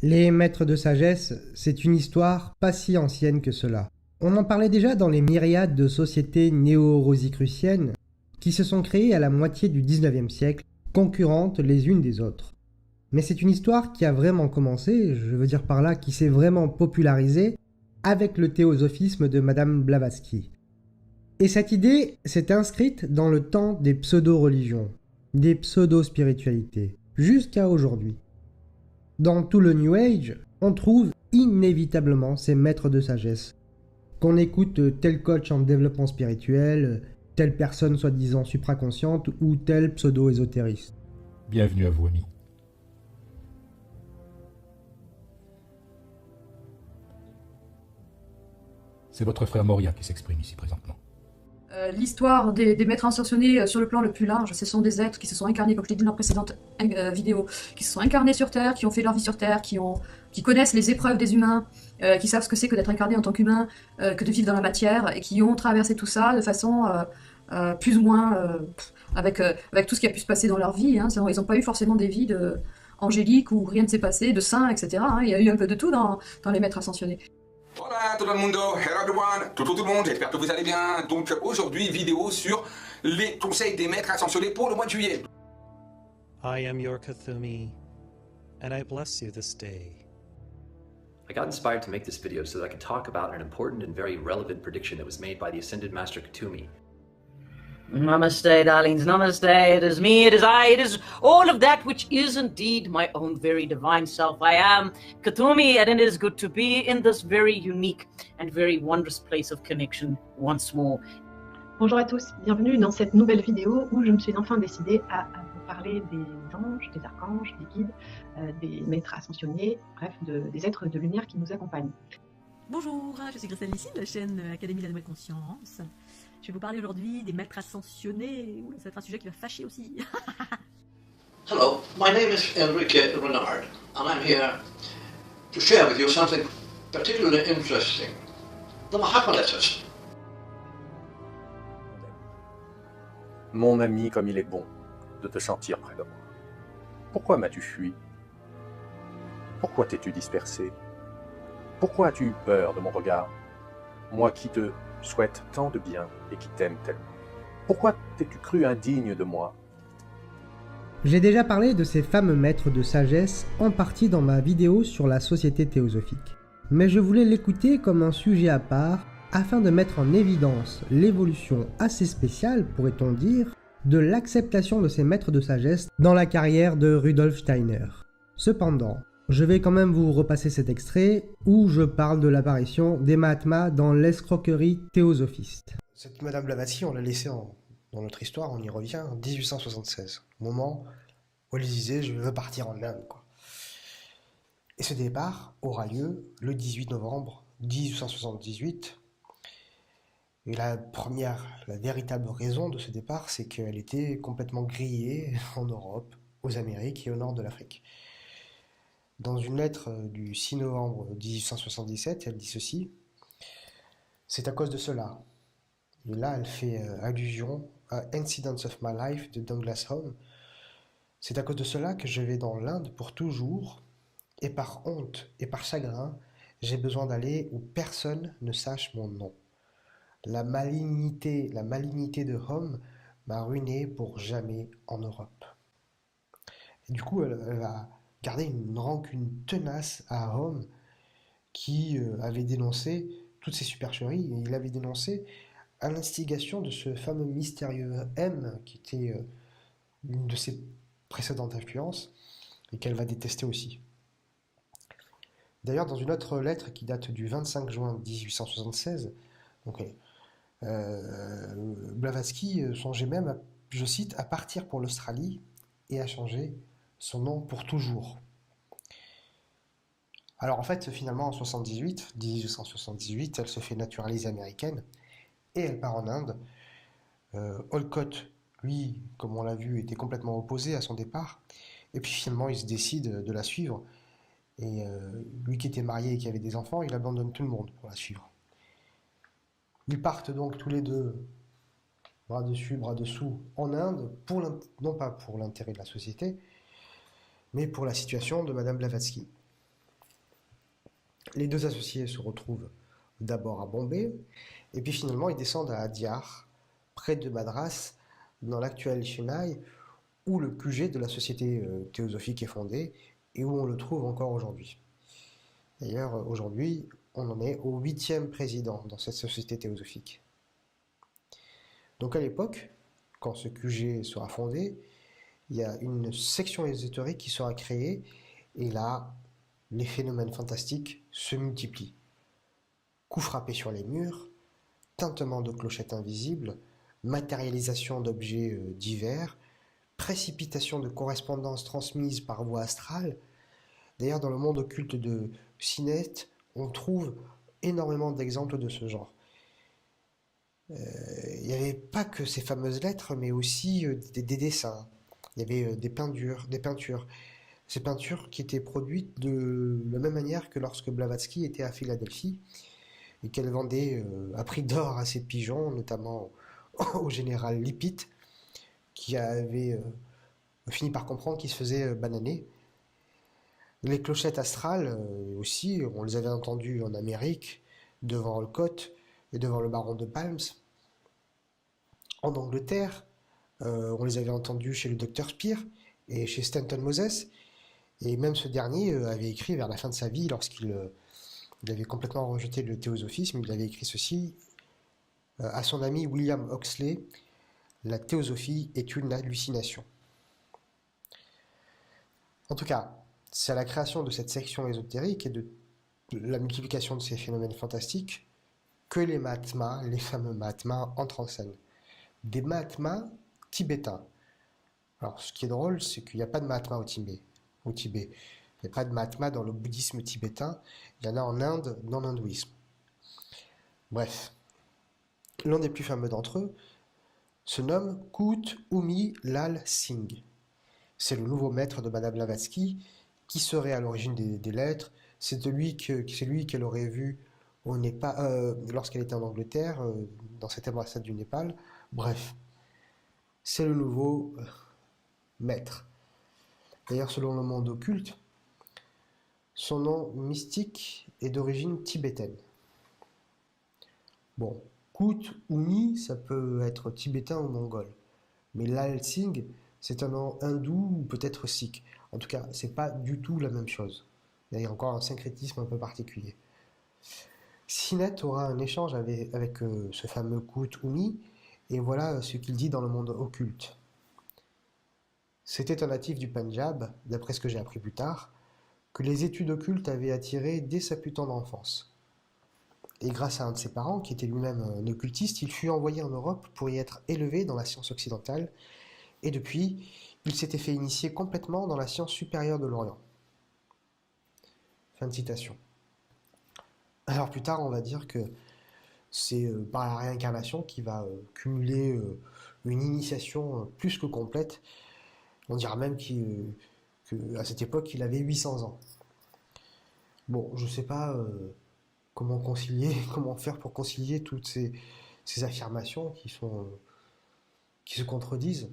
Les maîtres de sagesse, c'est une histoire pas si ancienne que cela. On en parlait déjà dans les myriades de sociétés néo-rosicruciennes qui se sont créées à la moitié du 19e siècle, concurrentes les unes des autres. Mais c'est une histoire qui a vraiment commencé, je veux dire par là qui s'est vraiment popularisée, avec le théosophisme de Madame Blavatsky. Et cette idée s'est inscrite dans le temps des pseudo-religions, des pseudo-spiritualités, jusqu'à aujourd'hui. Dans tout le New Age, on trouve inévitablement ces maîtres de sagesse. Qu'on écoute tel coach en développement spirituel, telle personne soi-disant supraconsciente ou tel pseudo-ésotériste. Bienvenue à vous, amis. C'est votre frère Moria qui s'exprime ici présentement. L'histoire des maîtres ascensionnés sur le plan le plus large, ce sont des êtres qui se sont incarnés, comme je l'ai dit dans la précédente vidéo, qui se sont incarnés sur Terre, qui ont fait leur vie sur Terre, qui connaissent les épreuves des humains, qui savent ce que c'est que d'être incarné en tant qu'humain, que de vivre dans la matière, et qui ont traversé tout ça de façon plus ou moins avec tout ce qui a pu se passer dans leur vie. Hein. Ils n'ont pas eu forcément des vies angéliques où rien ne s'est passé, de saints, etc. Hein. Il y a eu un peu de tout dans les maîtres ascensionnés. Hola tout le monde, hello everyone, tout le monde, j'espère que vous allez bien. Donc aujourd'hui, vidéo sur les conseils des maîtres ascensionnés pour le mois de juillet. I am your Cthulhu, and I bless you this day. I got inspired to make this video so that I could talk about an important and very relevant prediction that was made by the Ascended Master Cthulhu. Namaste, darlings, namaste. It is me, it is I, it is all of that which is indeed my own very divine self. I am Katumi, and it is good to be in this very unique and very wondrous place of connection once more. Bonjour à tous, bienvenue dans cette nouvelle vidéo où je me suis enfin décidée à vous parler des anges, des archanges, des guides, des maîtres ascensionnés, bref, des êtres de lumière qui nous accompagnent. Bonjour, je suis Christelle Lissi de la chaîne Académie de la Nouvelle Conscience. Je vais vous parler aujourd'hui des maîtres ascensionnés. Ouh, ça va être un sujet qui va fâcher aussi. Hello, my name is Enrique Renard, and I'm here to share with you something particularly interesting. The Mahapalatas. Mon ami, comme il est bon de te sentir près de moi. Pourquoi m'as-tu fui? Pourquoi t'es-tu dispersé? Pourquoi as-tu eu peur de mon regard? Moi qui te souhaite tant de bien et qui t'aime tellement. Pourquoi t'es-tu cru indigne de moi? J'ai déjà parlé de ces fameux maîtres de sagesse en partie dans ma vidéo sur la société théosophique. Mais je voulais l'écouter comme un sujet à part afin de mettre en évidence l'évolution assez spéciale, pourrait-on dire, de l'acceptation de ces maîtres de sagesse dans la carrière de Rudolf Steiner. Cependant, je vais quand même vous repasser cet extrait où je parle de l'apparition des Mahatmas dans l'escroquerie théosophiste. Cette Madame Blavatsky, on l'a laissée dans notre histoire, on y revient, en 1876, au moment où elle disait « je veux partir en Inde ». Et ce départ aura lieu le 18 novembre 1878. Et la véritable raison de ce départ, c'est qu'elle était complètement grillée en Europe, aux Amériques et au nord de l'Afrique. Dans une lettre du 6 novembre 1877, elle dit ceci: « C'est à cause de cela. » Et là, elle fait allusion à Incidents of My Life de Douglas Home. « C'est à cause de cela que je vais dans l'Inde pour toujours, et par honte et par chagrin, j'ai besoin d'aller où personne ne sache mon nom. La malignité de Home m'a ruiné pour jamais en Europe. » Et du coup, elle va garder une rancune tenace à Home qui avait dénoncé toutes ces supercheries, et il avait dénoncé à l'instigation de ce fameux mystérieux M qui était une de ses précédentes influences et qu'elle va détester aussi. D'ailleurs, dans une autre lettre qui date du 25 juin 1876, Blavatsky songeait même, je cite, à partir pour l'Australie et à changer son nom pour toujours. Alors en fait, finalement, en 1878, elle se fait naturaliser américaine et elle part en Inde. Olcott, lui, comme on l'a vu, était complètement opposé à son départ. Et puis finalement, il se décide de la suivre. Et lui qui était marié et qui avait des enfants, il abandonne tout le monde pour la suivre. Ils partent donc tous les deux, bras dessus, bras dessous, en Inde, non pas pour l'intérêt de la société, mais pour la situation de Madame Blavatsky. Les deux associés se retrouvent d'abord à Bombay, et puis finalement ils descendent à Adyar, près de Madras, dans l'actuel Chennai, où le QG de la société théosophique est fondé, et où on le trouve encore aujourd'hui. D'ailleurs, aujourd'hui, on en est au 8e président dans cette société théosophique. Donc à l'époque, quand ce QG sera fondé, il y a une section ésotérique qui sera créée, et là, les phénomènes fantastiques se multiplient. Coups frappés sur les murs, tintement de clochettes invisibles, matérialisation d'objets divers, précipitation de correspondances transmises par voie astrale. D'ailleurs, dans le monde occulte de Sinet, on trouve énormément d'exemples de ce genre. Il n'y avait pas que ces fameuses lettres, mais aussi des dessins. Il y avait des peintures. Ces peintures qui étaient produites de la même manière que lorsque Blavatsky était à Philadelphie et qu'elle vendait à prix d'or à ses pigeons, notamment au général Lippitt, qui avait fini par comprendre qu'il se faisait bananer. Les clochettes astrales aussi, on les avait entendues en Amérique, devant Olcott et devant le baron de Palms. En Angleterre, on les avait entendues chez le docteur Spear et chez Stanton Moses. Et même ce dernier avait écrit vers la fin de sa vie, lorsqu'il avait complètement rejeté le théosophisme, il avait écrit ceci à son ami William Oxley: « La théosophie est une hallucination ». En tout cas, c'est à la création de cette section ésotérique et de la multiplication de ces phénomènes fantastiques que les Mahatmas, les fameux Mahatmas, entrent en scène. Des Mahatmas tibétains. Alors, ce qui est drôle, c'est qu'il n'y a pas de Mahatmas au Tibet. Il n'y a pas de Mahatmas dans le bouddhisme tibétain, il y en a en Inde, dans l'hindouisme. Bref, l'un des plus fameux d'entre eux se nomme Koot Umi Lal Singh. C'est le nouveau maître de Madame Blavatsky, qui serait à l'origine des lettres. C'est lui qu'elle aurait vu au Népal, lorsqu'elle était en Angleterre, dans cette ambassade du Népal. Bref, c'est le nouveau maître. D'ailleurs, selon le monde occulte, son nom mystique est d'origine tibétaine. Bon, Koot Umi, ça peut être tibétain ou mongol. Mais Lal Singh, c'est un nom hindou ou peut-être sikh. En tout cas, c'est pas du tout la même chose. Il y a encore un syncrétisme un peu particulier. Sinet aura un échange avec ce fameux Koot Umi, et voilà ce qu'il dit dans le monde occulte. C'était un natif du Pendjab, d'après ce que j'ai appris plus tard, que les études occultes avaient attiré dès sa plus tendre enfance. Et grâce à un de ses parents, qui était lui-même un occultiste, il fut envoyé en Europe pour y être élevé dans la science occidentale, et depuis, il s'était fait initier complètement dans la science supérieure de l'Orient. Fin de citation. Alors plus tard, on va dire que c'est par la réincarnation qu'il va cumuler une initiation plus que complète. On dira même qu'à cette époque, il avait 800 ans. Bon, je ne sais pas comment faire pour concilier toutes ces affirmations qui se contredisent.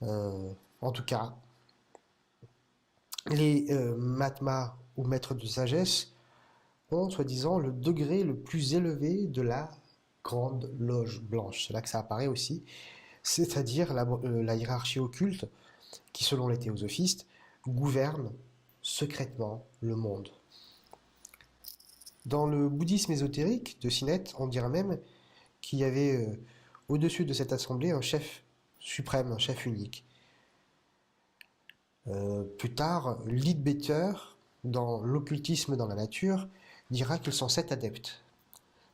En tout cas, les Mahatmas ou maîtres de sagesse ont, soi-disant, le degré le plus élevé de la grande loge blanche. C'est là que ça apparaît aussi, c'est-à-dire la hiérarchie occulte qui, selon les théosophistes, gouverne secrètement le monde. Dans le bouddhisme ésotérique de Sinet, on dirait même qu'il y avait au-dessus de cette assemblée un chef suprême, un chef unique. Plus tard, Leadbeater, dans l'occultisme dans la nature, dira qu'ils sont 7 adeptes.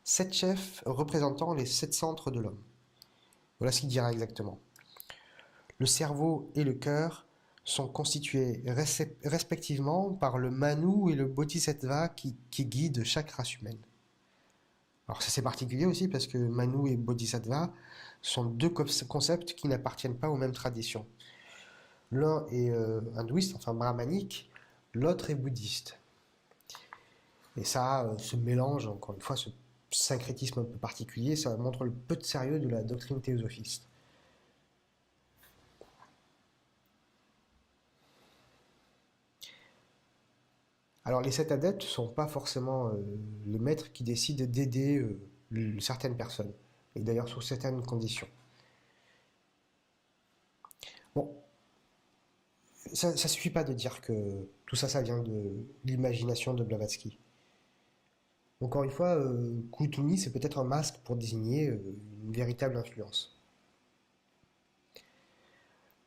7 chefs représentant les 7 centres de l'homme. Voilà ce qu'il dira exactement. Le cerveau et le cœur sont constitués respectivement par le Manu et le Bodhisattva qui guident chaque race humaine. Alors ça c'est particulier aussi parce que Manu et Bodhisattva sont deux concepts qui n'appartiennent pas aux mêmes traditions. L'un est hindouiste, enfin brahmanique, l'autre est bouddhiste. Et ça, ce mélange, encore une fois, ce syncrétisme un peu particulier, ça montre le peu de sérieux de la doctrine théosophiste. Alors les 7 adeptes ne sont pas forcément les maîtres qui décident d'aider certaines personnes, et d'ailleurs sous certaines conditions. Bon, ça ne suffit pas de dire que tout ça, ça vient de l'imagination de Blavatsky. Encore une fois, Kuthumi, c'est peut-être un masque pour désigner une véritable influence.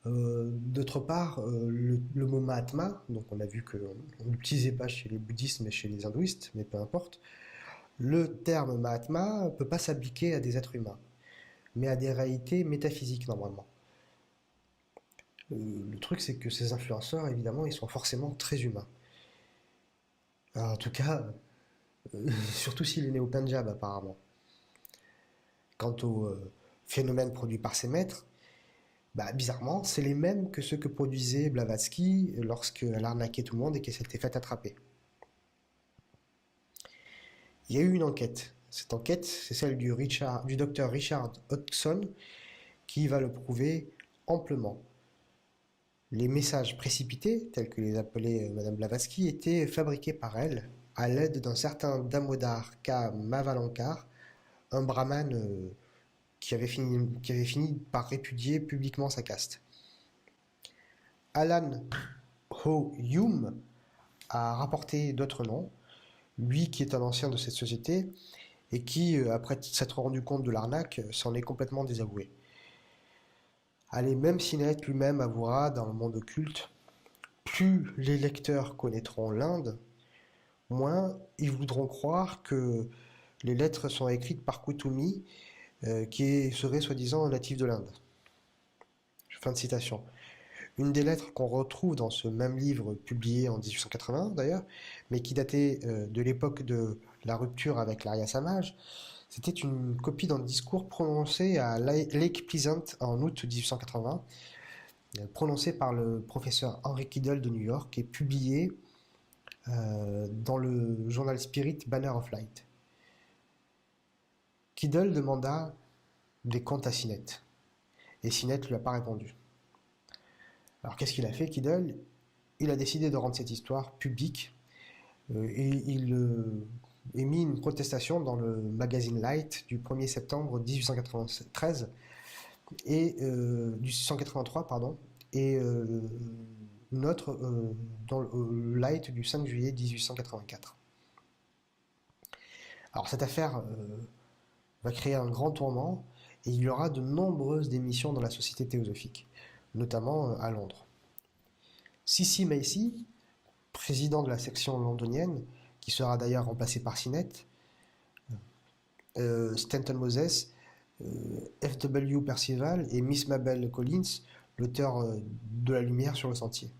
D'autre part, le mot Mahatma, donc on a vu qu'on ne l'utilisait pas chez les bouddhistes mais chez les hindouistes, mais peu importe, le terme Mahatma ne peut pas s'appliquer à des êtres humains, mais à des réalités métaphysiques normalement. Le truc, c'est que ces influenceurs, évidemment, ils sont forcément très humains. Alors, en tout cas, surtout s'il est né au Punjab, apparemment. Quant aux phénomènes produits par ses maîtres, bizarrement, c'est les mêmes que ceux que produisait Blavatsky lorsqu'elle arnaquait tout le monde et qu'elle s'était fait attraper. Il y a eu une enquête. Cette enquête, c'est celle du docteur Richard Hodgson, qui va le prouver amplement. Les messages précipités, tels que les appelait Madame Blavatsky, étaient fabriqués par elle à l'aide d'un certain Damodar K. Mavalankar, un brahmane qui avait fini par répudier publiquement sa caste. Alan Ho Hume a rapporté d'autres noms, lui qui est un ancien de cette société et qui, après s'être rendu compte de l'arnaque, s'en est complètement désavoué. Allez, même Sinnett lui-même avouera dans le monde occulte, plus les lecteurs connaîtront l'Inde, moins ils voudront croire que les lettres sont écrites par Kuthumi, qui serait soi-disant natif de l'Inde. Fin de citation. Une des lettres qu'on retrouve dans ce même livre, publié en 1880 d'ailleurs, mais qui datait de l'époque de la rupture avec l'Arya Samaj, c'était une copie d'un discours prononcé à Lake Pleasant en août 1880, prononcé par le professeur Henry Kiddle de New York et publié dans le journal Spirit Banner of Light. Kiddle demanda des comptes à Sinnett, et Sinnett ne lui a pas répondu. Alors qu'est-ce qu'il a fait, Kiddle? Il a décidé de rendre cette histoire publique, et il émis une protestation dans le magazine Light du 1er septembre 1893 et 1883 pardon, et une autre dans le Light du 5 juillet 1884. Alors cette affaire va créer un grand tourment et il y aura de nombreuses démissions dans la société théosophique, notamment à Londres. C.C. Macy, président de la section londonienne, qui sera d'ailleurs remplacé par Sinnett, Stanton Moses, F.W. Percival et Miss Mabel Collins, l'auteur de La Lumière sur le Sentier.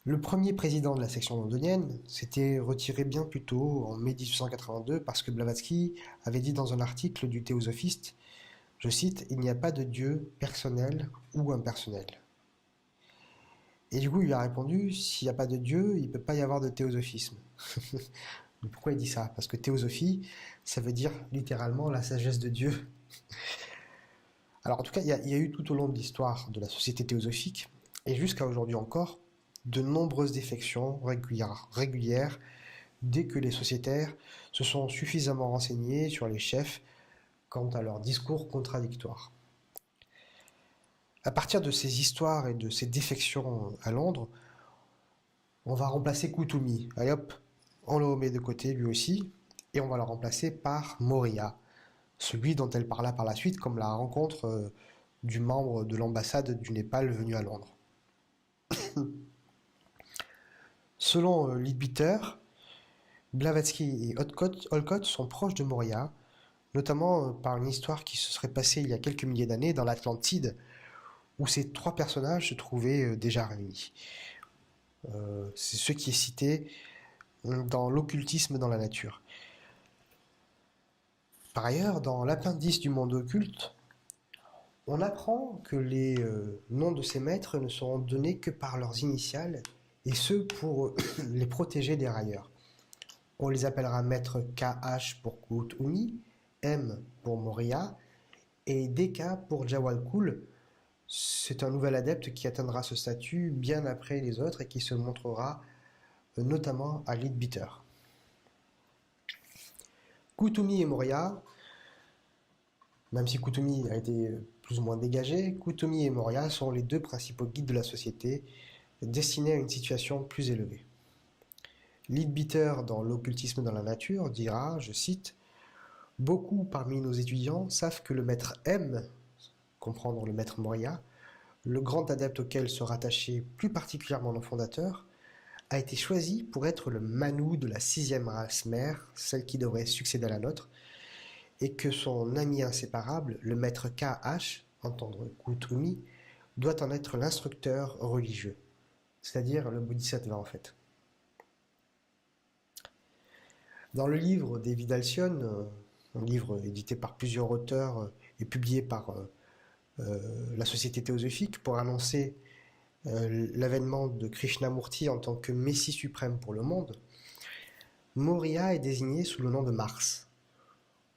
Le premier président de la section londonienne s'était retiré bien plus tôt, en mai 1882, parce que Blavatsky avait dit dans un article du Théosophiste, je cite, « Il n'y a pas de Dieu personnel ou impersonnel ». Et du coup, il a répondu, s'il n'y a pas de Dieu, il ne peut pas y avoir de théosophisme. Pourquoi il dit ça? Parce que théosophie, ça veut dire littéralement la sagesse de Dieu. Alors en tout cas, il y a eu tout au long de l'histoire de la société théosophique, et jusqu'à aujourd'hui encore, de nombreuses défections régulières dès que les sociétaires se sont suffisamment renseignés sur les chefs quant à leurs discours contradictoires. À partir de ces histoires et de ces défections à Londres, on va remplacer Kuthumi. Allez hop, on le remet de côté lui aussi, et on va le remplacer par Morya, celui dont elle parla par la suite comme la rencontre du membre de l'ambassade du Népal venu à Londres. Selon Leadbeater, Blavatsky et Olcott sont proches de Morya, notamment par une histoire qui se serait passée il y a quelques milliers d'années dans l'Atlantide, où ces trois personnages se trouvaient déjà réunis. C'est ce qui est cité dans l'occultisme dans la nature. Par ailleurs, dans l'appendice du monde occulte, on apprend que les noms de ces maîtres ne seront donnés que par leurs initiales, et ce pour les protéger des railleurs. On les appellera maître KH pour Kuthumi, M pour Morya, et DK pour Jawalkul, C'est un nouvel adepte qui atteindra ce statut bien après les autres et qui se montrera notamment à Leadbeater. Kutumi et Moria, même si Kutumi a été plus ou moins dégagé, Kutumi et Moria sont les deux principaux guides de la société, destinés à une situation plus élevée. Leadbeater, dans l'occultisme dans la nature, dira, je cite, « Beaucoup parmi nos étudiants savent que le maître M, comprendre le maître Moria, le grand adepte auquel se rattachait plus particulièrement nos fondateurs, a été choisi pour être le Manu de la 6e race mère, celle qui devrait succéder à la nôtre, et que son ami inséparable, le maître KH, entendre Kutumi, doit en être l'instructeur religieux, c'est-à-dire le Bodhisattva en fait. » Dans le livre David Alcyone, un livre édité par plusieurs auteurs et publié par la Société théosophique pour annoncer l'avènement de Krishnamurti en tant que Messie suprême pour le monde, Moria est désigné sous le nom de Mars,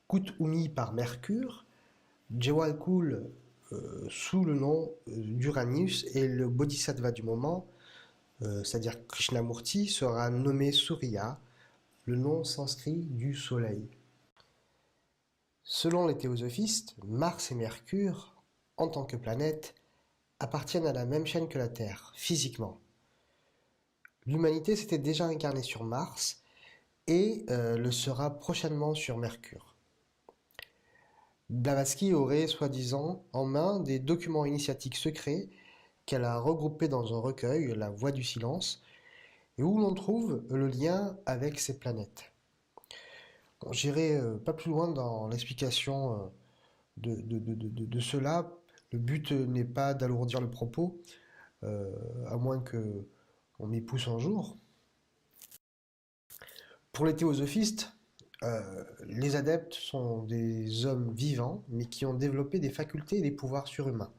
Kutumi par Mercure, Jewalkul sous le nom d'Uranus et le Bodhisattva du moment, c'est-à-dire Krishnamurti, sera nommé Surya, le nom sanskrit du soleil. Selon les théosophistes, Mars et Mercure, en tant que planètes, appartiennent à la même chaîne que la Terre, physiquement. L'humanité s'était déjà incarnée sur Mars et le sera prochainement sur Mercure. Blavatsky aurait, soi-disant, en main des documents initiatiques secrets qu'elle a regroupés dans un recueil, La Voix du Silence, et où l'on trouve le lien avec ces planètes. Bon, j'irai pas plus loin dans l'explication de cela. Le but n'est pas d'alourdir le propos, à moins que on m'y pousse un jour. Pour les théosophistes, les adeptes sont des hommes vivants, mais qui ont développé des facultés et des pouvoirs surhumains.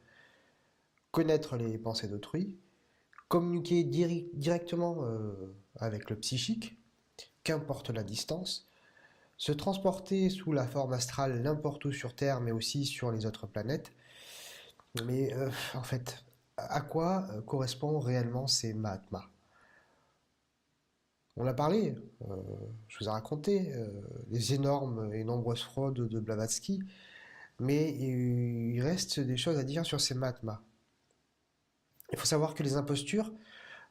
Connaître les pensées d'autrui, communiquer directement avec le psychique, qu'importe la distance, se transporter sous la forme astrale n'importe où sur Terre, mais aussi sur les autres planètes. Mais en fait, à quoi correspondent réellement ces Mahatmas? On a parlé, je vous ai raconté les énormes et nombreuses fraudes de Blavatsky, mais il reste des choses à dire sur ces Mahatmas. Il faut savoir que les impostures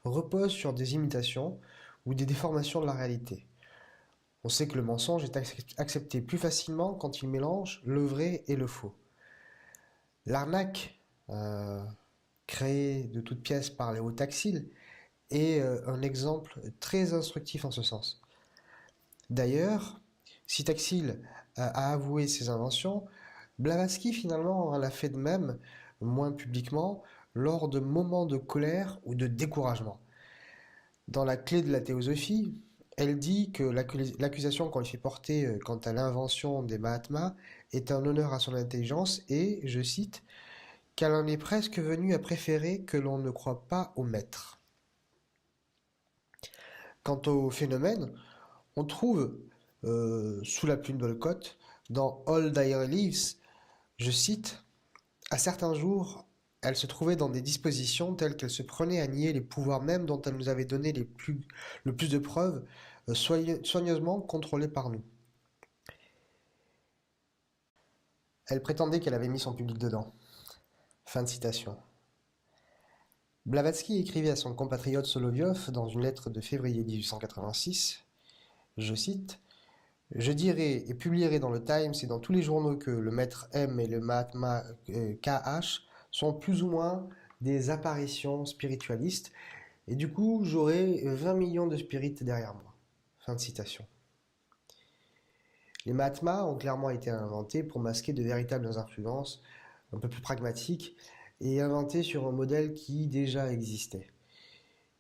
reposent sur des imitations ou des déformations de la réalité. On sait que le mensonge est accepté plus facilement quand il mélange le vrai et le faux. L'arnaque, créée de toutes pièces par Léo Taxil, est un exemple très instructif en ce sens. D'ailleurs, si Taxil a avoué ses inventions, Blavatsky finalement en a fait de même, moins publiquement, lors de moments de colère ou de découragement. Dans la clé de la théosophie, elle dit que l'accusation qu'on lui fait porter quant à l'invention des Mahatmas est un honneur à son intelligence et, je cite, qu'elle en est presque venue à préférer que l'on ne croit pas au maître. Quant au phénomène, on trouve sous la plume d'Olcott, dans All Dire Leaves, je cite, « À certains jours, elle se trouvait dans des dispositions telles qu'elle se prenait à nier les pouvoirs mêmes dont elle nous avait donné le plus de preuves, soigneusement contrôlées par nous. Elle prétendait qu'elle avait mis son public dedans. » Fin de citation. Blavatsky écrivait à son compatriote Solovyov dans une lettre de février 1886, je cite, « Je dirai et publierai dans le Times et dans tous les journaux que le maître M et le Mahatma KH sont plus ou moins des apparitions spiritualistes, et du coup j'aurai 20 millions de spirites derrière moi. » Fin de citation. Les Mahatmas ont clairement été inventés pour masquer de véritables influences un peu plus pragmatiques et inventés sur un modèle qui déjà existait.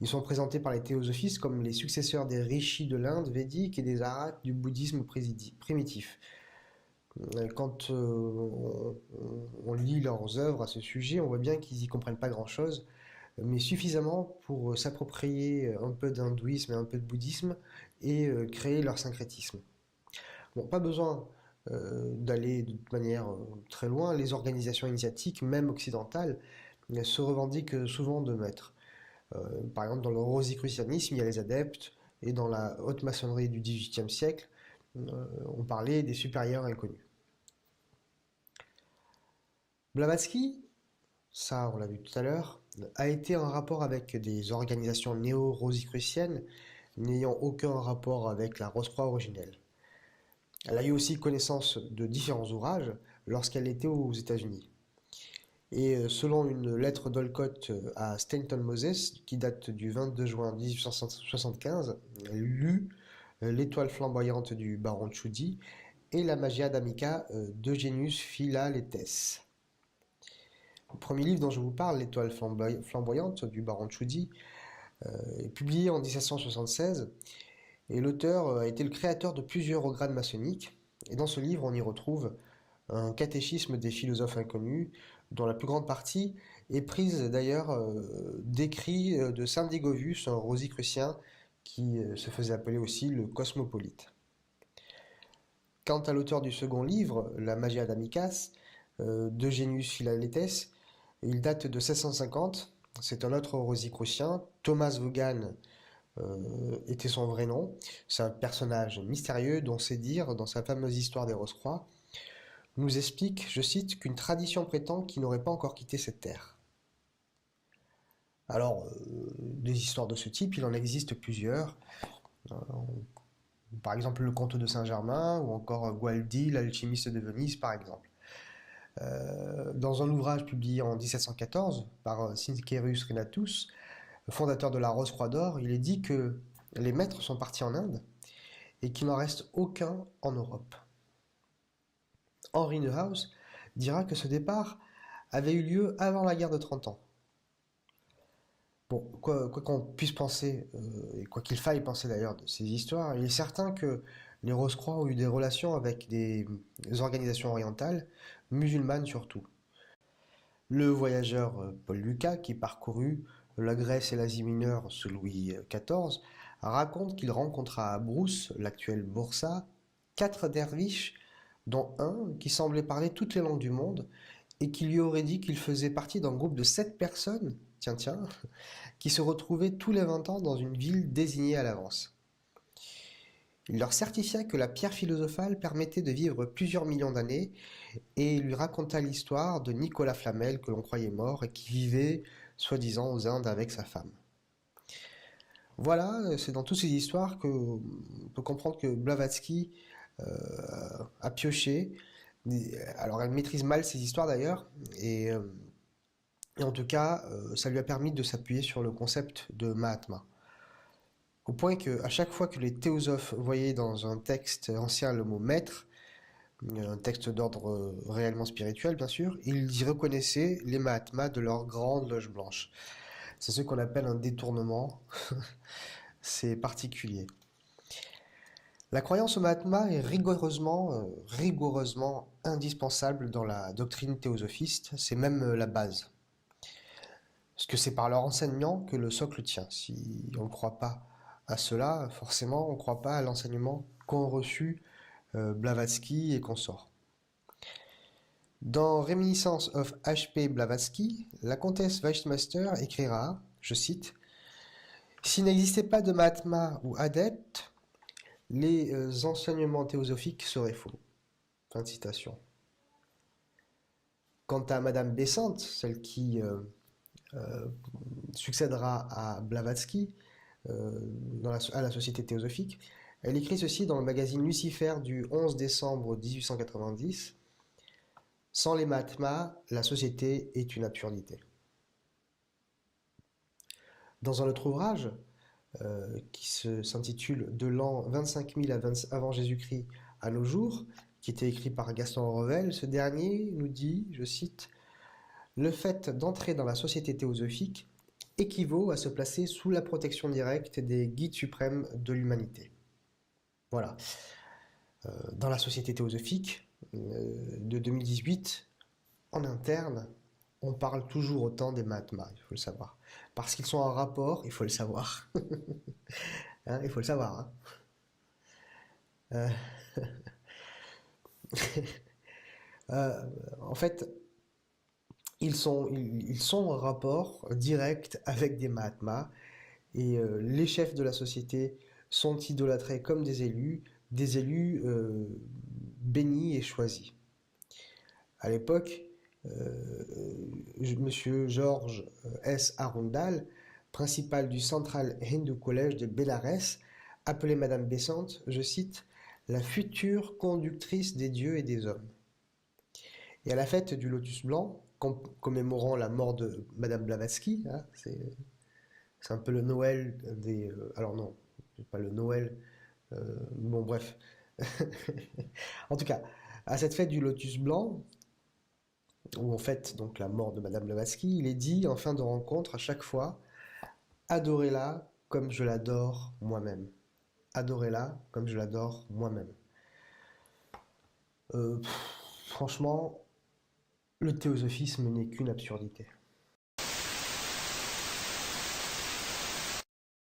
Ils sont présentés par les théosophistes comme les successeurs des rishis de l'Inde védique et des arhats du bouddhisme primitif. Quand on lit leurs œuvres à ce sujet, on voit bien qu'ils n'y comprennent pas grand-chose, mais suffisamment pour s'approprier un peu d'hindouisme et un peu de bouddhisme et créer leur syncrétisme. Bon, pas besoin d'aller de manière très loin, les organisations initiatiques, même occidentales, se revendiquent souvent de maîtres. Par exemple, dans le rosicrucianisme, il y a les adeptes, et dans la haute maçonnerie du XVIIIe siècle, on parlait des supérieurs inconnus. Blavatsky, ça on l'a vu tout à l'heure, a été en rapport avec des organisations néo-rosicruciennes n'ayant aucun rapport avec la Rose-Croix originelle. Elle a eu aussi connaissance de différents ouvrages lorsqu'elle était aux États-Unis. Et selon une lettre d'Olcott à Stanton Moses, qui date du 22 juin 1875, elle lut L'étoile flamboyante du baron Tchoudi et la Magia d'Amica d'Eugenius Philalethes. Le premier livre dont je vous parle, L'étoile flamboyante du baron Tchoudi, est publié en 1776, et l'auteur a été le créateur de plusieurs grades maçonniques, et dans ce livre on y retrouve un catéchisme des philosophes inconnus, dont la plus grande partie est prise d'ailleurs d'écrits de Saint Dégovius, un rosicrucien qui se faisait appeler aussi le cosmopolite. Quant à l'auteur du second livre, La Magia d'Amicas, d'Eugenius Philalethes, il date de 1650, c'est un autre rosicrucien, Thomas Vaughan était son vrai nom, c'est un personnage mystérieux dont c'est dire dans sa fameuse histoire des Rose-Croix, nous explique, je cite, qu'une tradition prétend qu'il n'aurait pas encore quitté cette terre. Alors, des histoires de ce type, il en existe plusieurs. Par exemple, le conte de Saint-Germain, ou encore Gualdi, l'alchimiste de Venise, par exemple. Dans un ouvrage publié en 1714 par Sincerus Renatus, fondateur de la Rose-Croix d'Or, il est dit que les maîtres sont partis en Inde et qu'il n'en reste aucun en Europe. Henry Neuhaus dira que ce départ avait eu lieu avant la guerre de 30 ans. Bon, quoi qu'on puisse penser, et quoi qu'il faille penser d'ailleurs de ces histoires, il est certain que les Rose-Croix ont eu des relations avec des organisations orientales, musulmanes surtout. Le voyageur Paul Lucas, qui parcourut la Grèce et l'Asie mineure sous Louis XIV, raconte qu'il rencontra à Brousse, l'actuelle Bursa, 4 derviches, dont un qui semblait parler toutes les langues du monde, et qui lui aurait dit qu'il faisait partie d'un groupe de 7 personnes, qui se retrouvaient tous les 20 ans dans une ville désignée à l'avance. Il leur certifia que la pierre philosophale permettait de vivre plusieurs millions d'années, et lui raconta l'histoire de Nicolas Flamel, que l'on croyait mort, et qui vivait, soi-disant, aux Indes avec sa femme. Voilà, c'est dans toutes ces histoires qu'on peut comprendre que Blavatsky a pioché. Alors elle maîtrise mal ces histoires d'ailleurs, et en tout cas, ça lui a permis de s'appuyer sur le concept de Mahatma. Au point qu'à chaque fois que les théosophes voyaient dans un texte ancien le mot maître, un texte d'ordre réellement spirituel bien sûr, ils y reconnaissaient les Mahatmas de leur grande loge blanche. C'est ce qu'on appelle un détournement, c'est particulier. La croyance au Mahatma est rigoureusement indispensable dans la doctrine théosophiste, c'est même la base. Parce que c'est par leur enseignement que le socle tient. Si on ne croit pas à cela, forcément on ne croit pas à l'enseignement qu'ont reçu Blavatsky et consorts. Dans Reminiscence of H.P. Blavatsky, la comtesse Weichmaster écrira, je cite, « S'il n'existait pas de Mahatma ou adepte, les enseignements théosophiques seraient faux. » Fin de citation. Quant à Madame Besant, celle qui succédera à Blavatsky à la Société théosophique, elle écrit ceci dans le magazine Lucifer du 11 décembre 1890. « Sans les Mahatmas, la société est une absurdité. » Dans un autre ouvrage, qui s'intitule « De l'an 25 000 avant Jésus-Christ à nos jours », qui était écrit par Gaston Revel, ce dernier nous dit, je cite, « Le fait d'entrer dans la société théosophique équivaut à se placer sous la protection directe des guides suprêmes de l'humanité. » Voilà. Dans la société théosophique de 2018, en interne, on parle toujours autant des Mahatmas, il faut le savoir. Parce qu'ils sont en rapport, il faut le savoir. Hein, il faut le savoir. Hein. En fait, ils sont en rapport direct avec des Mahatmas, et les chefs de la société sont idolâtrés comme des élus bénis et choisis. À l'époque, Monsieur George S. Arundel, principal du Central Hindu College de Bénarès, appelait Madame Besant, je cite, « la future conductrice des dieux et des hommes ». Et à la fête du Lotus Blanc, commémorant la mort de Madame Blavatsky, hein, c'est un peu le Noël des... alors non, c'est pas le Noël... bon bref. En tout cas, à cette fête du Lotus Blanc, où on fête donc la mort de Madame Blavatsky, il est dit en fin de rencontre à chaque fois, adorez-la comme je l'adore moi-même. Adorez-la comme je l'adore moi-même. Franchement, le théosophisme n'est qu'une absurdité.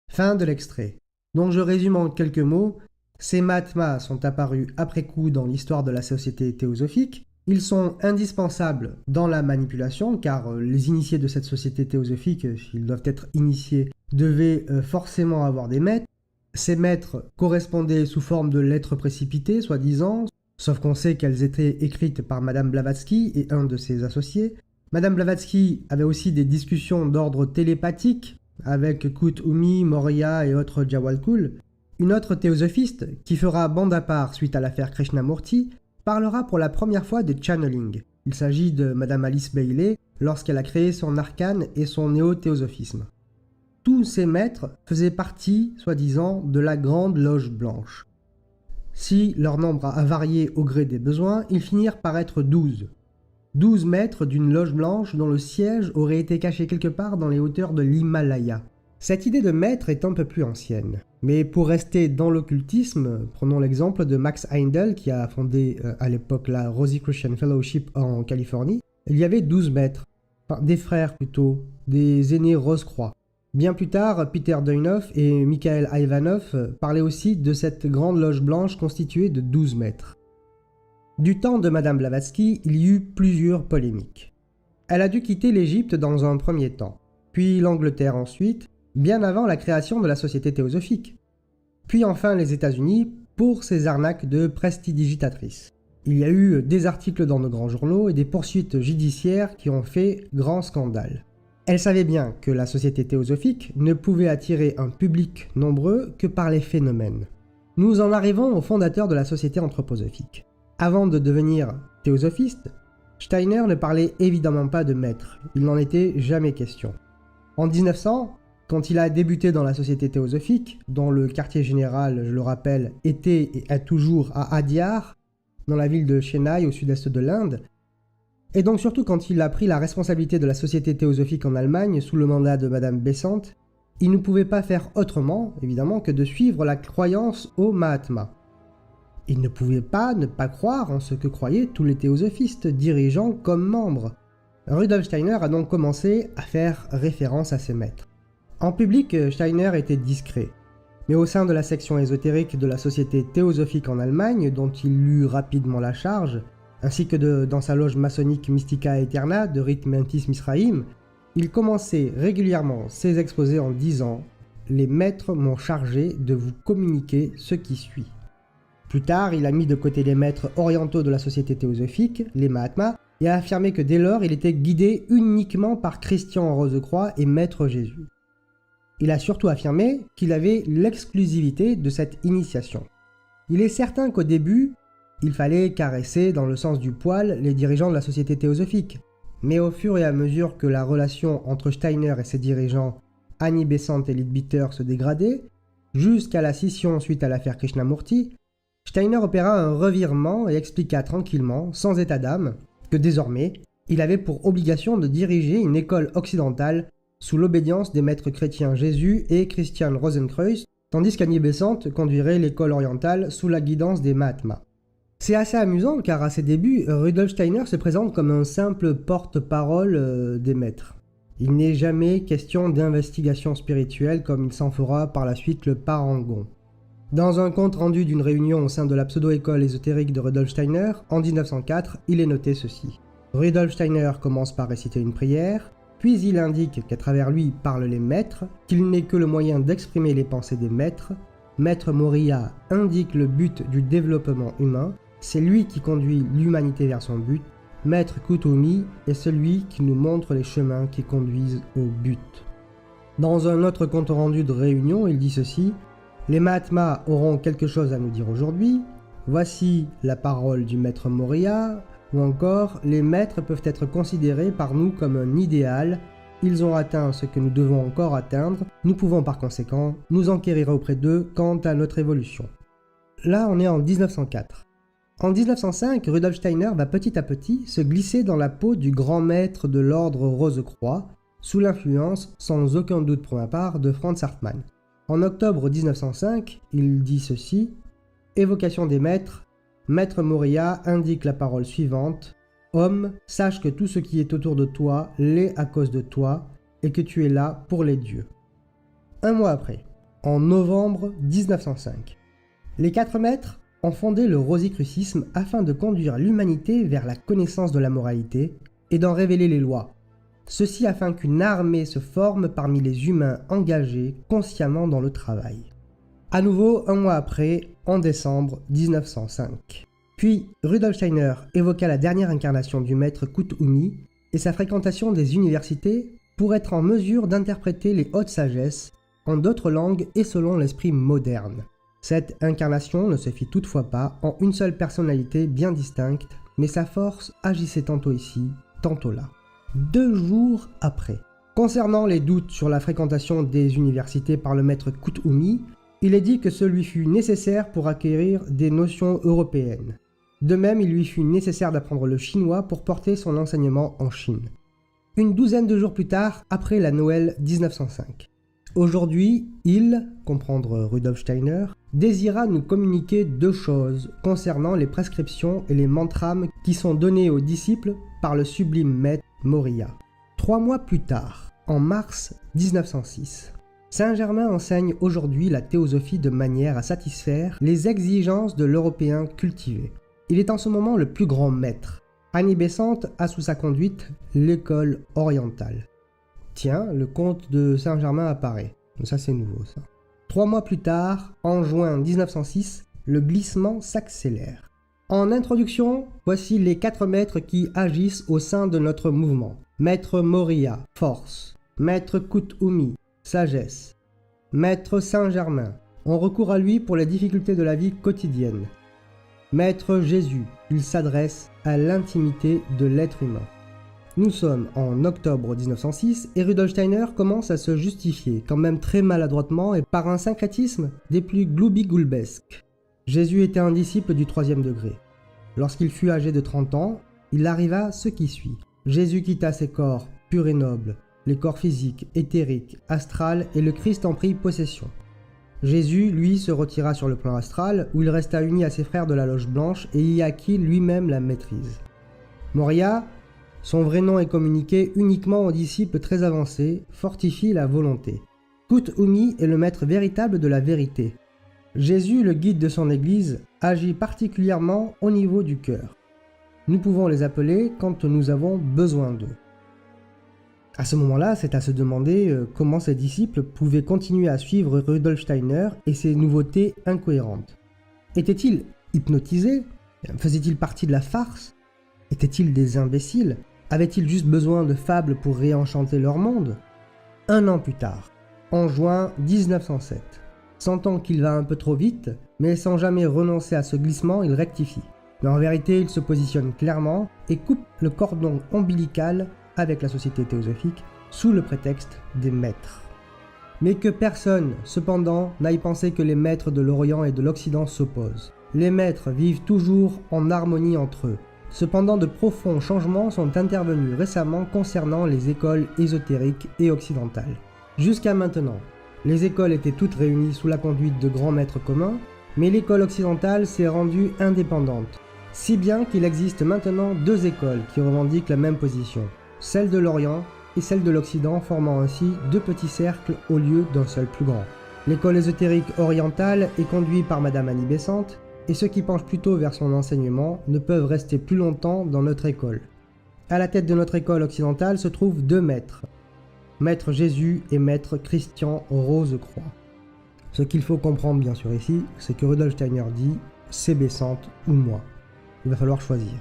Fin de l'extrait. Donc je résume en quelques mots, ces Mahatmas sont apparus après coup dans l'histoire de la société théosophique. Ils sont indispensables dans la manipulation, car les initiés de cette société théosophique, s'ils doivent être initiés, devaient forcément avoir des maîtres. Ces maîtres correspondaient sous forme de lettres précipitées, soi-disant, sauf qu'on sait qu'elles étaient écrites par Madame Blavatsky et un de ses associés. Madame Blavatsky avait aussi des discussions d'ordre télépathique avec Kuthumi, Maurya et autres Jawalkul. Une autre théosophiste, qui fera bande à part suite à l'affaire Krishnamurti, parlera pour la première fois de channeling. Il s'agit de Madame Alice Bailey lorsqu'elle a créé son arcane et son néo-théosophisme. Tous ces maîtres faisaient partie, soi-disant, de la Grande Loge Blanche. Si leur nombre a varié au gré des besoins, ils finirent par être 12. 12 maîtres d'une loge blanche dont le siège aurait été caché quelque part dans les hauteurs de l'Himalaya. Cette idée de maître est un peu plus ancienne. Mais pour rester dans l'occultisme, prenons l'exemple de Max Heindel qui a fondé à l'époque la Rosicrucian Fellowship en Californie. Il y avait 12 maîtres, enfin, des frères plutôt, des aînés Rose-Croix. Bien plus tard, Peter Deunoff et Mikhail Ivanov parlaient aussi de cette grande loge blanche constituée de 12 maîtres. Du temps de Madame Blavatsky, il y eut plusieurs polémiques. Elle a dû quitter l'Égypte dans un premier temps, puis l'Angleterre ensuite, bien avant la création de la Société théosophique, puis enfin les États-Unis pour ses arnaques de prestidigitatrices. Il y a eu des articles dans de grands journaux et des poursuites judiciaires qui ont fait grand scandale. Elle savait bien que la Société théosophique ne pouvait attirer un public nombreux que par les phénomènes. Nous en arrivons au fondateur de la Société anthroposophique. Avant de devenir théosophiste, Steiner ne parlait évidemment pas de maître, il n'en était jamais question. En 1900, quand il a débuté dans la Société théosophique, dont le quartier général, je le rappelle, était et est toujours à Adyar, dans la ville de Chennai au sud-est de l'Inde, et donc surtout quand il a pris la responsabilité de la Société théosophique en Allemagne sous le mandat de Madame Besant, il ne pouvait pas faire autrement, évidemment, que de suivre la croyance au Mahatma. Il ne pouvait pas ne pas croire en ce que croyaient tous les théosophistes, dirigeants comme membres. Rudolf Steiner a donc commencé à faire référence à ses maîtres. En public, Steiner était discret, mais au sein de la section ésotérique de la Société théosophique en Allemagne, dont il eut rapidement la charge, ainsi que dans sa loge maçonnique Mystica Aeterna de Rite Mentis Misraïm, il commençait régulièrement ses exposés en disant « Les maîtres m'ont chargé de vous communiquer ce qui suit ». Plus tard, il a mis de côté les maîtres orientaux de la Société théosophique, les Mahatmas, et a affirmé que dès lors, il était guidé uniquement par Christian Rose-Croix et Maître Jésus. Il a surtout affirmé qu'il avait l'exclusivité de cette initiation. Il est certain qu'au début, il fallait caresser dans le sens du poil les dirigeants de la Société théosophique, mais au fur et à mesure que la relation entre Steiner et ses dirigeants, Annie Besant et Leadbeater, se dégradait, jusqu'à la scission suite à l'affaire Krishnamurti, Steiner opéra un revirement et expliqua tranquillement, sans état d'âme, que désormais, il avait pour obligation de diriger une école occidentale sous l'obédience des maîtres chrétiens Jésus et Christian Rosenkreuz, tandis qu'Annie Besant conduirait l'école orientale sous la guidance des Mahatmas. C'est assez amusant car à ses débuts, Rudolf Steiner se présente comme un simple porte-parole des maîtres. Il n'est jamais question d'investigation spirituelle comme il s'en fera par la suite le parangon. Dans un compte rendu d'une réunion au sein de la pseudo-école ésotérique de Rudolf Steiner, en 1904, il est noté ceci. Rudolf Steiner commence par réciter une prière, puis il indique qu'à travers lui parlent les maîtres, qu'il n'est que le moyen d'exprimer les pensées des maîtres. Maître Moria indique le but du développement humain, c'est lui qui conduit l'humanité vers son but. Maître Kuthumi est celui qui nous montre les chemins qui conduisent au but. Dans un autre compte rendu de réunion, il dit ceci: les Mahatmas auront quelque chose à nous dire aujourd'hui, voici la parole du maître Moria, ou encore les maîtres peuvent être considérés par nous comme un idéal, ils ont atteint ce que nous devons encore atteindre, nous pouvons par conséquent nous enquérir auprès d'eux quant à notre évolution. Là on est en 1904. En 1905, Rudolf Steiner va petit à petit se glisser dans la peau du grand maître de l'ordre Rose-Croix, sous l'influence, sans aucun doute pour ma part, de Franz Hartmann. En octobre 1905, il dit ceci: évocation des maîtres, Maître Moria indique la parole suivante: homme, sache que tout ce qui est autour de toi l'est à cause de toi, et que tu es là pour les dieux. Un mois après, en novembre 1905, les 4 maîtres ont fondé le rosicrucisme afin de conduire l'humanité vers la connaissance de la moralité et d'en révéler les lois. Ceci afin qu'une armée se forme parmi les humains engagés consciemment dans le travail. À nouveau, un mois après, en décembre 1905. Puis, Rudolf Steiner évoqua la dernière incarnation du maître Kuthumi et sa fréquentation des universités pour être en mesure d'interpréter les hautes sagesses en d'autres langues et selon l'esprit moderne. Cette incarnation ne se fit toutefois pas en une seule personnalité bien distincte, mais sa force agissait tantôt ici, tantôt là. 2 jours après. Concernant les doutes sur la fréquentation des universités par le maître Kuthumi, il est dit que ce lui fut nécessaire pour acquérir des notions européennes. De même, il lui fut nécessaire d'apprendre le chinois pour porter son enseignement en Chine. Une douzaine de jours plus tard, après la Noël 1905. Aujourd'hui, il, comprendre Rudolf Steiner, désira nous communiquer 2 choses concernant les prescriptions et les mantras qui sont donnés aux disciples par le sublime maître Moria. 3 mois plus tard, en mars 1906, Saint-Germain enseigne aujourd'hui la théosophie de manière à satisfaire les exigences de l'Européen cultivé. Il est en ce moment le plus grand maître. Annie Besant a sous sa conduite l'école orientale. Tiens, le comte de Saint-Germain apparaît. Ça c'est nouveau ça. 3 mois plus tard, en juin 1906, le glissement s'accélère. En introduction, voici les 4 maîtres qui agissent au sein de notre mouvement. Maître Moria, force. Maître Kuthumi, sagesse. Maître Saint-Germain, on recourt à lui pour les difficultés de la vie quotidienne. Maître Jésus, il s'adresse à l'intimité de l'être humain. Nous sommes en octobre 1906 et Rudolf Steiner commence à se justifier, quand même très maladroitement et par un syncrétisme des plus gloubi-goulbesques. Jésus était un disciple du 3e degré. Lorsqu'il fut âgé de 30 ans, il arriva ce qui suit. Jésus quitta ses corps purs et nobles, les corps physiques, éthériques, astrales, et le Christ en prit possession. Jésus, lui, se retira sur le plan astral, où il resta uni à ses frères de la loge blanche et y acquit lui-même la maîtrise. Moria, son vrai nom est communiqué uniquement aux disciples très avancés, fortifie la volonté. Kuthumi est le maître véritable de la vérité. Jésus, le guide de son Église, agit particulièrement au niveau du cœur. Nous pouvons les appeler quand nous avons besoin d'eux. À ce moment-là, c'est à se demander comment ses disciples pouvaient continuer à suivre Rudolf Steiner et ses nouveautés incohérentes. Étaient-ils hypnotisés? Faisaient-ils partie de la farce? Étaient-ils des imbéciles? Avaient-ils juste besoin de fables pour réenchanter leur monde? 1 an plus tard, en juin 1907, sentant qu'il va un peu trop vite, mais sans jamais renoncer à ce glissement, il rectifie. Mais en vérité, il se positionne clairement et coupe le cordon ombilical avec la société théosophique sous le prétexte des maîtres. Mais que personne, cependant, n'aille penser que les maîtres de l'Orient et de l'Occident s'opposent. Les maîtres vivent toujours en harmonie entre eux. Cependant, de profonds changements sont intervenus récemment concernant les écoles ésotériques et occidentales. Jusqu'à maintenant, les écoles étaient toutes réunies sous la conduite de grands maîtres communs, mais l'école occidentale s'est rendue indépendante, si bien qu'il existe maintenant 2 écoles qui revendiquent la même position, celle de l'Orient et celle de l'Occident, formant ainsi 2 petits cercles au lieu d'un seul plus grand. L'école ésotérique orientale est conduite par Madame Annie Besant, et ceux qui penchent plutôt vers son enseignement ne peuvent rester plus longtemps dans notre école. À la tête de notre école occidentale se trouvent deux maîtres, Maître Jésus et Maître Christian Rosecroix. Ce qu'il faut comprendre bien sûr ici, c'est que Rudolf Steiner dit « c'est Besante ou moi ». Il va falloir choisir.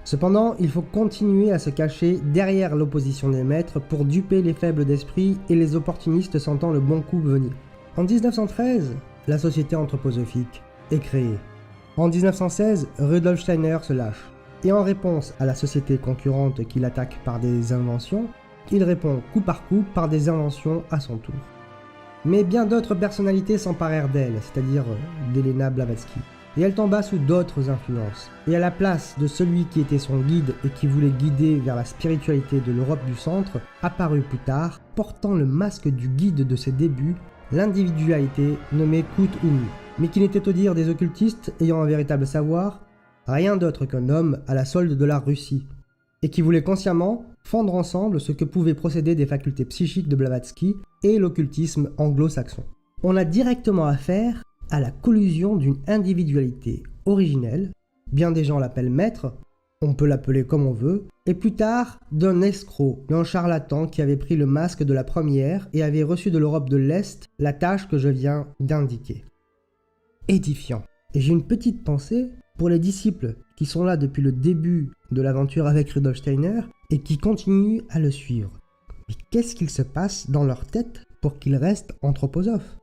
Cependant, il faut continuer à se cacher derrière l'opposition des maîtres pour duper les faibles d'esprit et les opportunistes sentant le bon coup venir. En 1913, la Société anthroposophique est créée. En 1916, Rudolf Steiner se lâche. Et en réponse à la société concurrente qui l'attaque par des inventions, il répond coup par coup par des inventions à son tour. Mais bien d'autres personnalités s'emparèrent d'elle, c'est-à-dire d'Helena Blavatsky. Et elle tomba sous d'autres influences. Et à la place de celui qui était son guide et qui voulait guider vers la spiritualité de l'Europe du centre, apparut plus tard, portant le masque du guide de ses débuts, l'individualité nommée Kut-Umi, mais qui n'était au dire des occultistes ayant un véritable savoir, rien d'autre qu'un homme à la solde de la Russie, et qui voulait consciemment fondre ensemble ce que pouvaient procéder des facultés psychiques de Blavatsky et l'occultisme anglo-saxon. On a directement affaire à la collusion d'une individualité originelle, bien des gens l'appellent maître, on peut l'appeler comme on veut, et plus tard d'un escroc, d'un charlatan qui avait pris le masque de la première et avait reçu de l'Europe de l'Est la tâche que je viens d'indiquer. Édifiant. Et j'ai une petite pensée pour les disciples qui sont là depuis le début de l'aventure avec Rudolf Steiner et qui continuent à le suivre. Mais qu'est-ce qu'il se passe dans leur tête pour qu'ils restent anthroposophes ?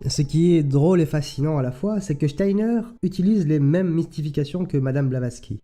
Ce qui est drôle et fascinant à la fois, c'est que Steiner utilise les mêmes mystifications que Madame Blavatsky.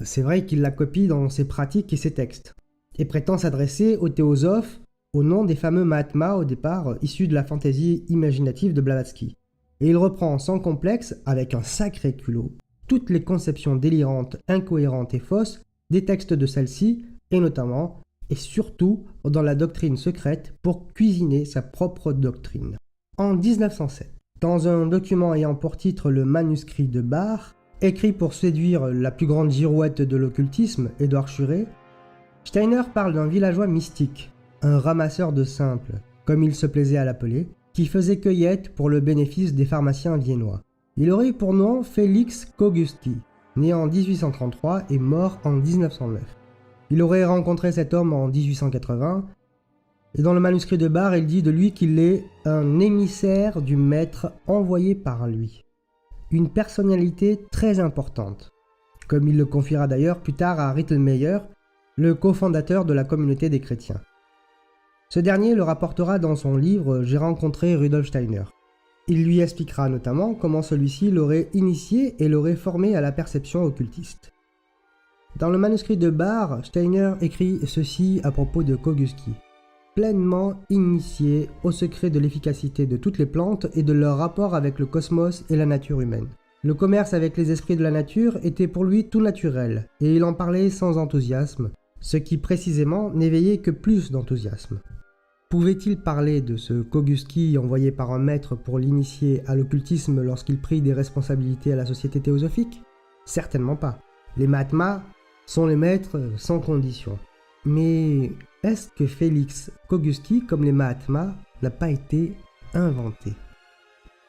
C'est vrai qu'il la copie dans ses pratiques et ses textes, et prétend s'adresser aux théosophes au nom des fameux Mahatmas au départ issus de la fantaisie imaginative de Blavatsky. Et il reprend sans complexe, avec un sacré culot, toutes les conceptions délirantes, incohérentes et fausses des textes de celle-ci, et notamment, et surtout, dans la doctrine secrète pour cuisiner sa propre doctrine. En 1907, dans un document ayant pour titre le manuscrit de Bach, écrit pour séduire la plus grande girouette de l'occultisme, Édouard Schuré, Steiner parle d'un villageois mystique, un ramasseur de simples, comme il se plaisait à l'appeler, qui faisait cueillette pour le bénéfice des pharmaciens viennois. Il aurait eu pour nom Félix Kogutski, né en 1833 et mort en 1909. Il aurait rencontré cet homme en 1880, et dans le manuscrit de Bach, il dit de lui qu'il est un émissaire du maître envoyé par lui. Une personnalité très importante, comme il le confiera d'ailleurs plus tard à Rittelmeyer, le cofondateur de la communauté des chrétiens. Ce dernier le rapportera dans son livre « J'ai rencontré Rudolf Steiner ». Il lui expliquera notamment comment celui-ci l'aurait initié et l'aurait formé à la perception occultiste. Dans le manuscrit de Bach, Steiner écrit ceci à propos de Kogutski. Pleinement initié au secret de l'efficacité de toutes les plantes et de leur rapport avec le cosmos et la nature humaine. Le commerce avec les esprits de la nature était pour lui tout naturel, et il en parlait sans enthousiasme, ce qui précisément n'éveillait que plus d'enthousiasme. Pouvait-il parler de ce Kogutski envoyé par un maître pour l'initier à l'occultisme lorsqu'il prit des responsabilités à la société théosophique ? Certainement pas. Les Mahatmas sont les maîtres sans condition. Mais est-ce que Félix Kogutski, comme les Mahatmas, n'a pas été inventé ?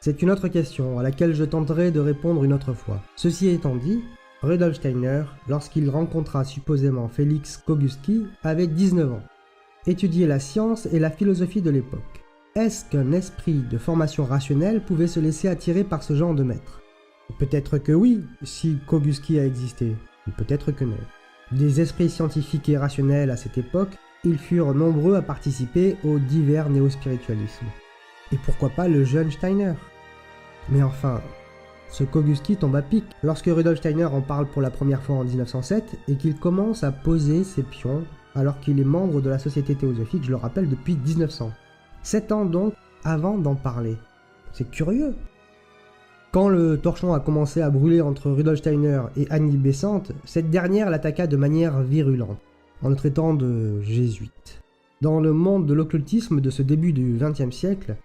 C'est une autre question à laquelle je tenterai de répondre une autre fois. Ceci étant dit, Rudolf Steiner, lorsqu'il rencontra supposément Félix Kogutski, avait 19 ans. Étudiait la science et la philosophie de l'époque. Est-ce qu'un esprit de formation rationnelle pouvait se laisser attirer par ce genre de maître ? Peut-être que oui, si Kogutski a existé, ou peut-être que non. Des esprits scientifiques et rationnels à cette époque, ils furent nombreux à participer aux divers néospiritualismes. Et pourquoi pas le jeune Steiner ? Mais enfin, ce Kogutski tombe à pic lorsque Rudolf Steiner en parle pour la première fois en 1907 et qu'il commence à poser ses pions alors qu'il est membre de la Société théosophique, je le rappelle, depuis 1900. 7 ans donc avant d'en parler. C'est curieux. Quand le torchon a commencé à brûler entre Rudolf Steiner et Annie Besant, cette dernière l'attaqua de manière virulente, en le traitant de jésuite. Dans le monde de l'occultisme de ce début du XXe siècle,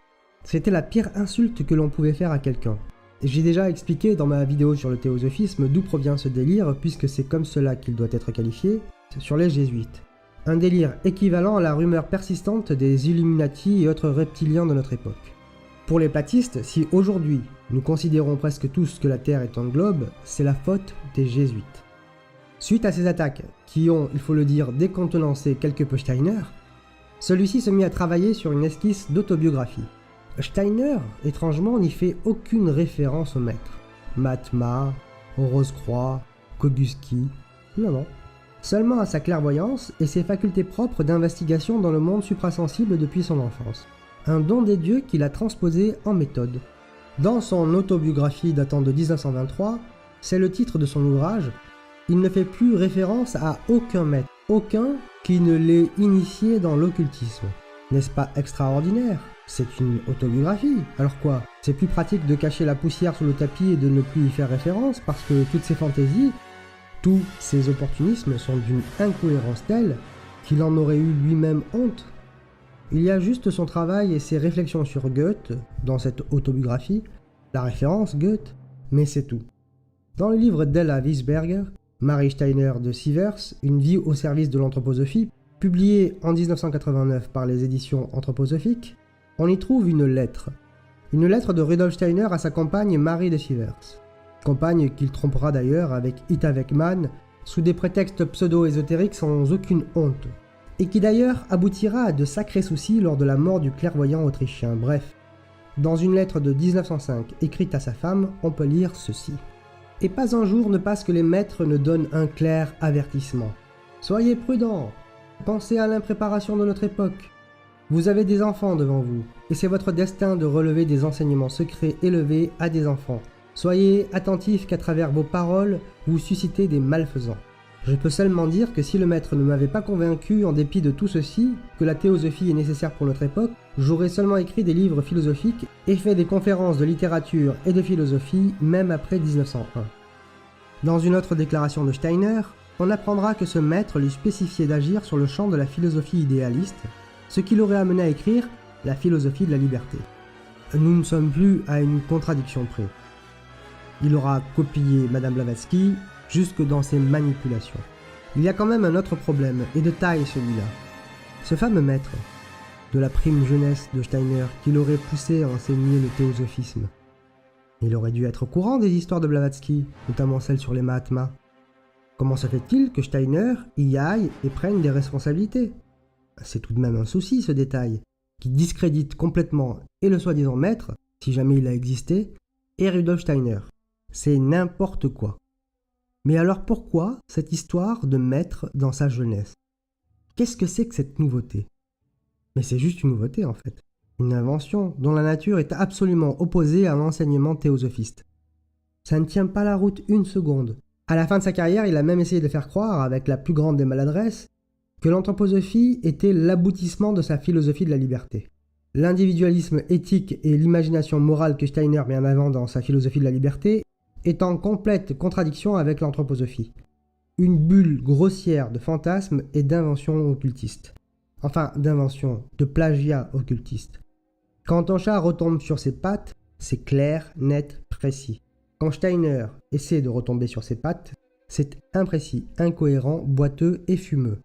c'était la pire insulte que l'on pouvait faire à quelqu'un. J'ai déjà expliqué dans ma vidéo sur le théosophisme d'où provient ce délire, puisque c'est comme cela qu'il doit être qualifié, sur les jésuites. Un délire équivalent à la rumeur persistante des Illuminati et autres reptiliens de notre époque. Pour les platistes, si aujourd'hui nous considérons presque tous que la Terre est un globe, c'est la faute des jésuites. Suite à ces attaques, qui ont, il faut le dire, décontenancé quelque peu Steiner, celui-ci se mit à travailler sur une esquisse d'autobiographie. Steiner, étrangement, n'y fait aucune référence au maître. Mahatma, Rose-Croix, Kogusky, non. Seulement à sa clairvoyance et ses facultés propres d'investigation dans le monde suprasensible depuis son enfance. Un don des dieux qu'il a transposé en méthode. Dans son autobiographie datant de 1923, c'est le titre de son ouvrage, il ne fait plus référence à aucun maître, aucun qui ne l'ait initié dans l'occultisme. N'est-ce pas extraordinaire? C'est une autobiographie, alors quoi? C'est plus pratique de cacher la poussière sous le tapis et de ne plus y faire référence parce que toutes ces fantaisies, tous ces opportunismes sont d'une incohérence telle qu'il en aurait eu lui-même honte. Il y a juste son travail et ses réflexions sur Goethe dans cette autobiographie, la référence Goethe, mais c'est tout. Dans le livre d'Ella Wiesberger, Marie Steiner de Sievers, Une vie au service de l'anthroposophie, publié en 1989 par les éditions anthroposophiques, on y trouve une lettre de Rudolf Steiner à sa compagne Marie de Sievers, compagne qu'il trompera d'ailleurs avec Ita Weckmann sous des prétextes pseudo-ésotériques sans aucune honte, et qui d'ailleurs aboutira à de sacrés soucis lors de la mort du clairvoyant autrichien. Bref, dans une lettre de 1905 écrite à sa femme, on peut lire ceci. « Et pas un jour ne passe que les maîtres ne donnent un clair avertissement. Soyez prudents, pensez à l'impréparation de notre époque. Vous avez des enfants devant vous, et c'est votre destin de relever des enseignements secrets élevés à des enfants. Soyez attentifs qu'à travers vos paroles, vous suscitez des malfaisants. Je peux seulement dire que si le maître ne m'avait pas convaincu, en dépit de tout ceci, que la théosophie est nécessaire pour notre époque, j'aurais seulement écrit des livres philosophiques et fait des conférences de littérature et de philosophie, même après 1901. Dans une autre déclaration de Steiner, on apprendra que ce maître lui spécifiait d'agir sur le champ de la philosophie idéaliste, ce qui l'aurait amené à écrire la philosophie de la liberté. Nous ne sommes plus à une contradiction près. Il aura copié Madame Blavatsky jusque dans ses manipulations. Il y a quand même un autre problème, et de taille celui-là. Ce fameux maître, de la prime jeunesse de Steiner, qui l'aurait poussé à enseigner le théosophisme. Il aurait dû être au courant des histoires de Blavatsky, notamment celles sur les Mahatmas. Comment se fait-il que Steiner y aille et prenne des responsabilités? C'est tout de même un souci, ce détail, qui discrédite complètement et le soi-disant maître, si jamais il a existé, et Rudolf Steiner. C'est n'importe quoi. Mais alors pourquoi cette histoire de maître dans sa jeunesse? Qu'est-ce que c'est que cette nouveauté? Mais c'est juste une nouveauté en fait. Une invention dont la nature est absolument opposée à l'enseignement théosophiste. Ça ne tient pas la route une seconde. À la fin de sa carrière, il a même essayé de faire croire, avec la plus grande des maladresses, que l'anthroposophie était l'aboutissement de sa philosophie de la liberté. L'individualisme éthique et l'imagination morale que Steiner met en avant dans sa philosophie de la liberté est en complète contradiction avec l'anthroposophie. Une bulle grossière de fantasmes et d'inventions occultistes. Enfin, d'inventions, de plagiat occultiste. Quand ton chat retombe sur ses pattes, c'est clair, net, précis. Quand Steiner essaie de retomber sur ses pattes, c'est imprécis, incohérent, boiteux et fumeux.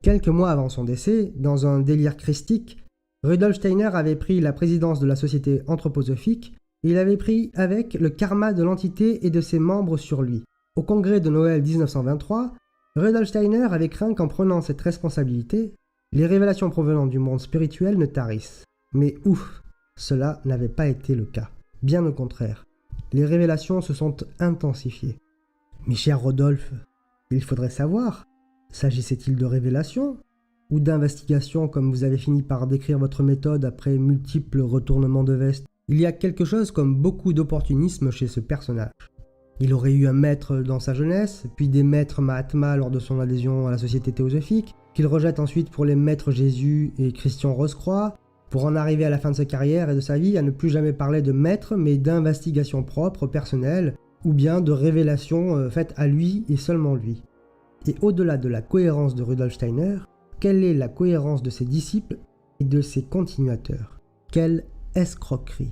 Quelques mois avant son décès, dans un délire christique, Rudolf Steiner avait pris la présidence de la Société anthroposophique et il avait pris avec le karma de l'entité et de ses membres sur lui. Au congrès de Noël 1923, Rudolf Steiner avait craint qu'en prenant cette responsabilité, les révélations provenant du monde spirituel ne tarissent. Mais ouf, cela n'avait pas été le cas. Bien au contraire, les révélations se sont intensifiées. Mais cher Rodolphe, il faudrait savoir, s'agissait-il de révélations ou d'investigation comme vous avez fini par décrire votre méthode après multiples retournements de veste? Il y a quelque chose comme beaucoup d'opportunisme chez ce personnage. Il aurait eu un maître dans sa jeunesse, puis des maîtres Mahatma lors de son adhésion à la Société théosophique, qu'il rejette ensuite pour les maîtres Jésus et Christian Rose-Croix, pour en arriver à la fin de sa carrière et de sa vie à ne plus jamais parler de maître, mais d'investigation propre, personnelle, ou bien de révélations faites à lui et seulement lui. Et au-delà de la cohérence de Rudolf Steiner, quelle est la cohérence de ses disciples et de ses continuateurs? Quelle escroquerie!